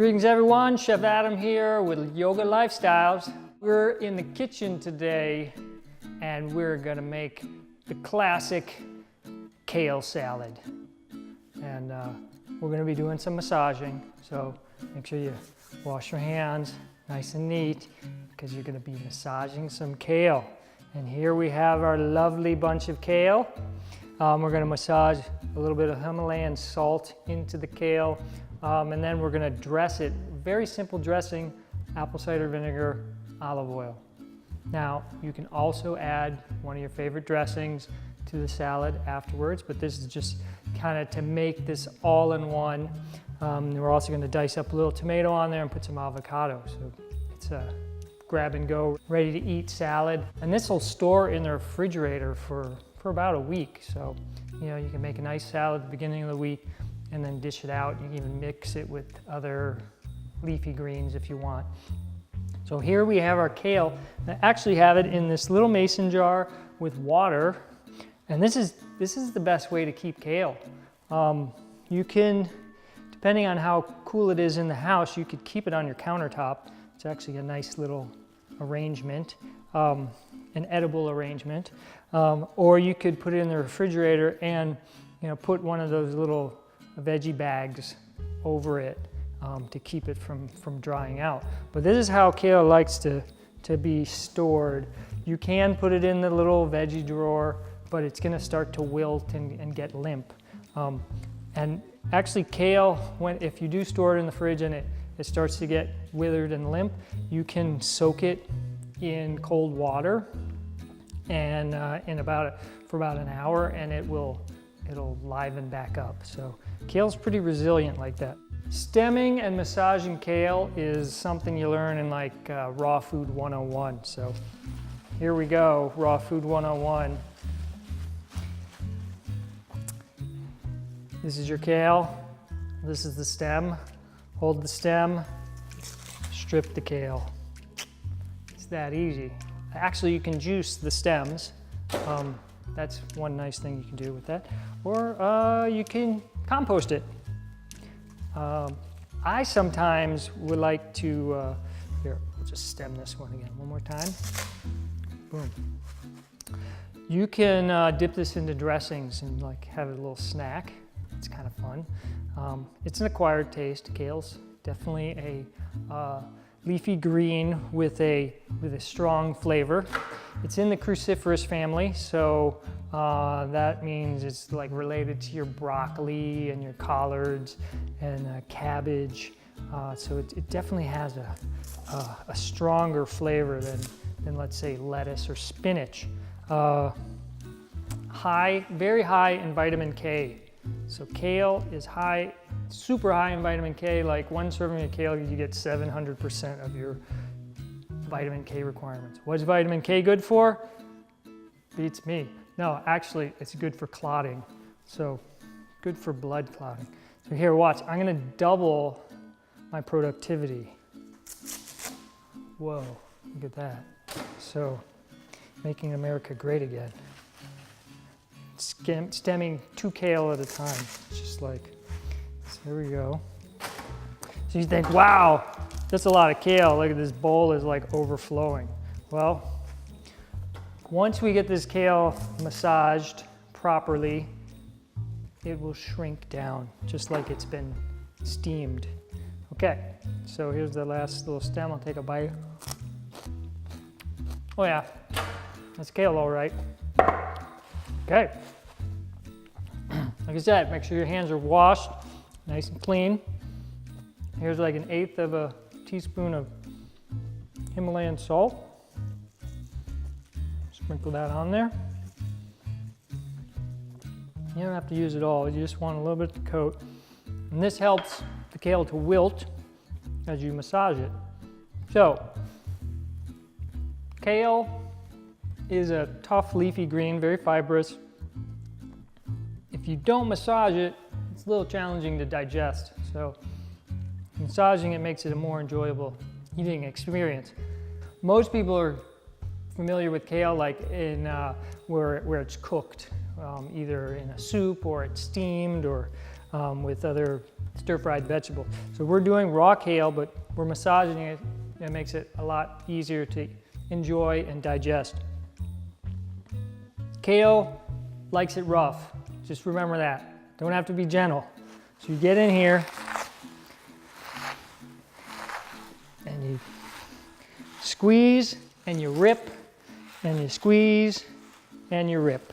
Greetings everyone, Chef Adam here with Yoga Lifestyles. We're in the kitchen today and we're gonna make the classic kale salad. And we're gonna be doing some massaging, so make sure you wash your hands nice and neat because you're gonna be massaging some kale. And here we have our lovely bunch of kale. We're gonna massage a little bit of Himalayan salt into the kale. And then we're gonna dress it, very simple dressing, apple cider vinegar, olive oil. Now, you can also add one of your favorite dressings to the salad afterwards, but this is just kind of to make this all in one. We're also gonna dice up a little tomato on there and put some avocado. So it's a grab and go, ready to eat salad. And this will store in the refrigerator for about a week. So, you know, you can make a nice salad at the beginning of the week and then dish it out. You can even mix it with other leafy greens if you want. So here we have our kale. I actually have it in this little mason jar with water. And this is the best way to keep kale. You can, depending on how cool it is in the house, you could keep it on your countertop. It's actually a nice little arrangement, an edible arrangement. Or you could put it in the refrigerator and put one of those little veggie bags over it to keep it from drying out. But this is how kale likes to be stored. You can put it in the little veggie drawer, but it's gonna start to wilt and get limp. And actually kale, if you do store it in the fridge and it starts to get withered and limp, you can soak it in cold water and for about an hour, and it'll liven back up. So kale's pretty resilient like that. Stemming and massaging kale is something you learn in like Raw Food 101. So here we go, Raw Food 101. This is your kale. This is the stem. Hold the stem, strip the kale. It's that easy. Actually, you can juice the stems. That's one nice thing you can do with that. Or you can compost it. I sometimes would like to, here, we'll just stem this one again one more time. Boom. You can dip this into dressings and like have a little snack. It's kind of fun. It's an acquired taste. Kale's definitely a leafy green with a strong flavor. It's in the cruciferous family, so that means it's like related to your broccoli and your collards and cabbage. So it definitely has a stronger flavor than let's say lettuce or spinach. Very high in vitamin K. So kale is super high in vitamin K. Like one serving of kale, you get 700% of your vitamin K requirements. What's vitamin K good for? Beats me. No, actually, it's good for clotting. So good for blood clotting. So here, watch. I'm gonna double my productivity. Whoa, look at that. So making America great again. Stemming 2 kale at a time. It's just like, so here we go. So you think, wow, that's a lot of kale. Look at this bowl is like overflowing. Well, once we get this kale massaged properly, it will shrink down just like it's been steamed. Okay, so here's the last little stem. I'll take a bite. Oh yeah, that's kale all right. Okay. Like I said, make sure your hands are washed, nice and clean. Here's like 1/8 of a teaspoon of Himalayan salt. Sprinkle that on there. You don't have to use it all, you just want a little bit to coat. And this helps the kale to wilt as you massage it. So, kale is a tough leafy green, very fibrous. If you don't massage it, it's a little challenging to digest. So massaging it makes it a more enjoyable eating experience. Most people are familiar with kale like in where it's cooked, either in a soup or it's steamed or with other stir-fried vegetable. So we're doing raw kale, but we're massaging it. It makes it a lot easier to enjoy and digest. Kale likes it rough. Just remember that. Don't have to be gentle. So you get in here and you squeeze and you rip and you squeeze and you rip.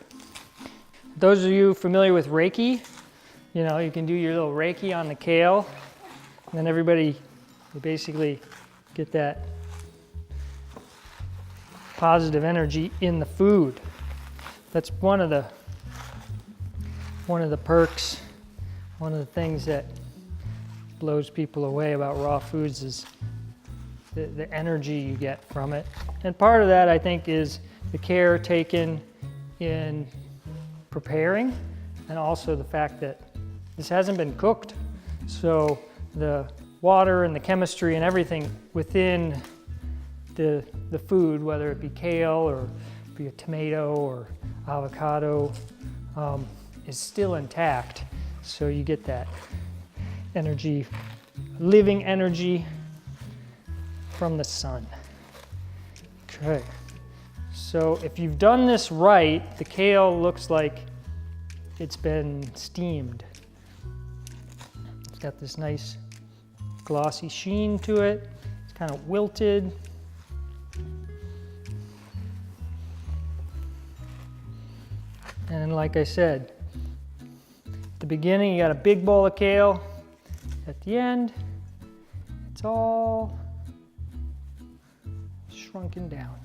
Those of you familiar with Reiki, you know, you can do your little Reiki on the kale, and then you basically get that positive energy in the food. That's one of the perks, one of the things that blows people away about raw foods is the energy you get from it. And part of that, I think, is the care taken in preparing, and also the fact that this hasn't been cooked. So the water and the chemistry and everything within the food, whether it be kale or be a tomato or avocado, is still intact. So you get that energy, living energy from the sun. Okay, so if you've done this right, the kale looks like it's been steamed. It's got this nice glossy sheen to it. It's kind of wilted. And like I said, at the beginning you got a big bowl of kale. At the end, it's all shrunken down.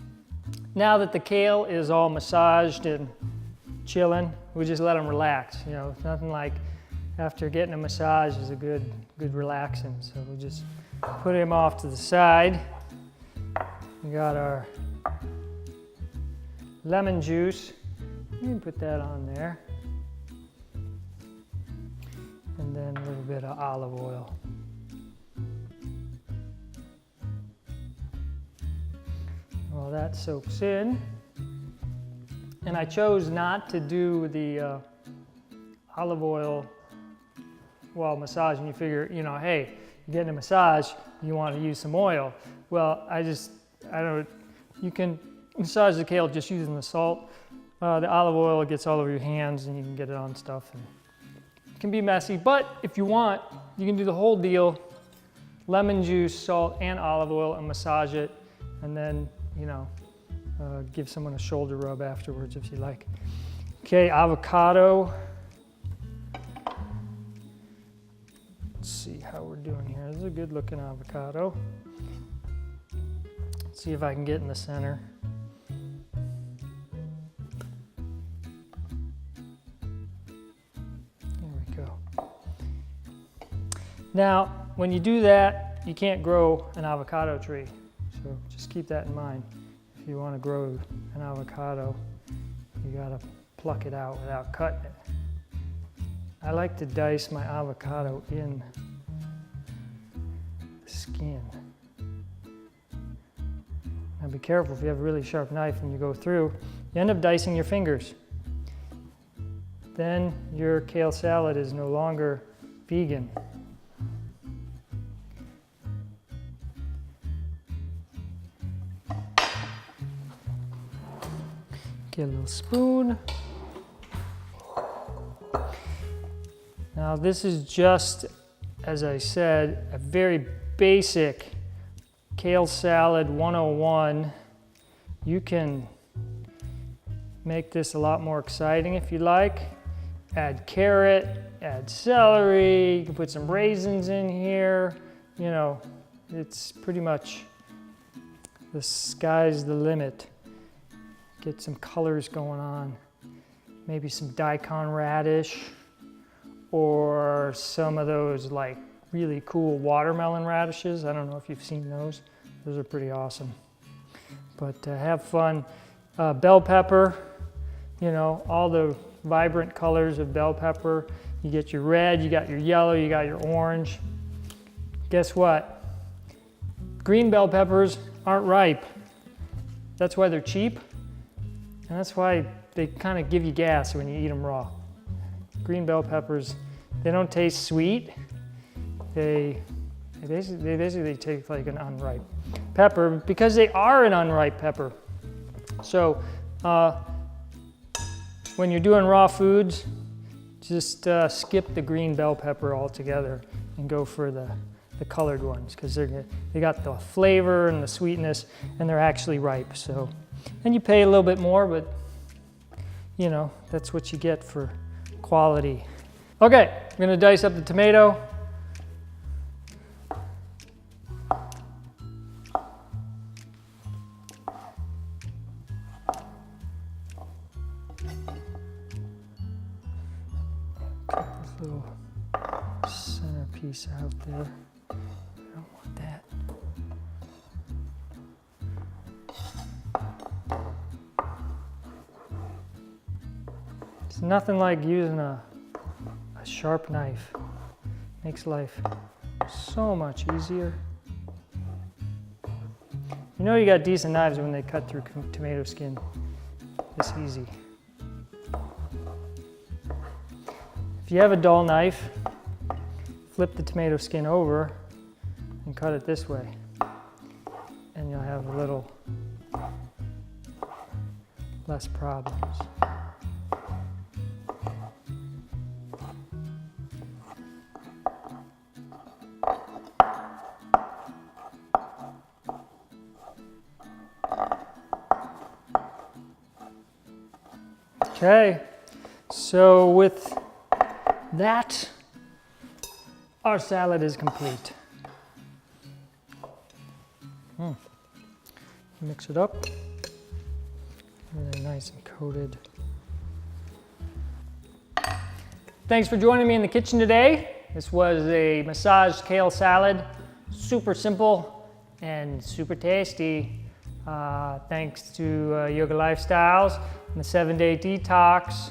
Now that the kale is all massaged and chilling, we just let them relax. You know, it's nothing like after getting a massage is a good relaxing. So we just put him off to the side. We got our lemon juice. You can put that on there. And then a little bit of olive oil. Well, that soaks in. And I chose not to do the olive oil while massaging. You figure, you know, hey, you're getting a massage, you want to use some oil. Well, you can massage the kale just using the salt. The olive oil gets all over your hands and you can get it on stuff. And it can be messy, but if you want, you can do the whole deal. Lemon juice, salt, and olive oil and massage it. And then, you know, give someone a shoulder rub afterwards if you like. Okay, avocado. Let's see how we're doing here. This is a good looking avocado. Let's see if I can get in the center. There we go. Now, when you do that, you can't grow an avocado tree. So just keep that in mind. If you want to grow an avocado, you gotta pluck it out without cutting it. I like to dice my avocado in the skin. Now be careful, if you have a really sharp knife and you go through, you end up dicing your fingers. Then your kale salad is no longer vegan. Get a little spoon. Now this is just, as I said, a very basic kale salad 101. You can make this a lot more exciting if you like. Add carrot, add celery, you can put some raisins in here. You know, it's pretty much the sky's the limit. Get some colors going on. Maybe some daikon radish or some of those like really cool watermelon radishes. I don't know if you've seen those. Those are pretty awesome. But have fun. Bell pepper, you know, all the vibrant colors of bell pepper. You get your red, you got your yellow, you got your orange. Guess what? Green bell peppers aren't ripe. That's why they're cheap. And that's why they kind of give you gas when you eat them raw. Green bell peppers, they don't taste sweet. they basically taste like an unripe pepper because they are an unripe pepper. So when you're doing raw foods, just skip the green bell pepper altogether and go for the colored ones because they got the flavor and the sweetness and they're actually ripe. So, and you pay a little bit more, but you know, that's what you get for quality. Okay, I'm gonna dice up the tomato. Cut this little center piece out there. I don't want that. It's nothing like using a sharp knife. Makes life so much easier. You know you got decent knives when they cut through tomato skin this easy. If you have a dull knife, flip the tomato skin over and cut it this way, and you'll have a little less problems. Okay, so with that, our salad is complete. Mix it up, really nice and coated. Thanks for joining me in the kitchen today. This was a massaged kale salad, super simple and super tasty. Thanks to Yoga Lifestyles and the 7-Day Detox.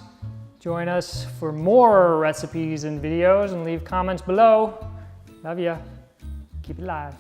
Join us for more recipes and videos and leave comments below. Love ya. Keep it live.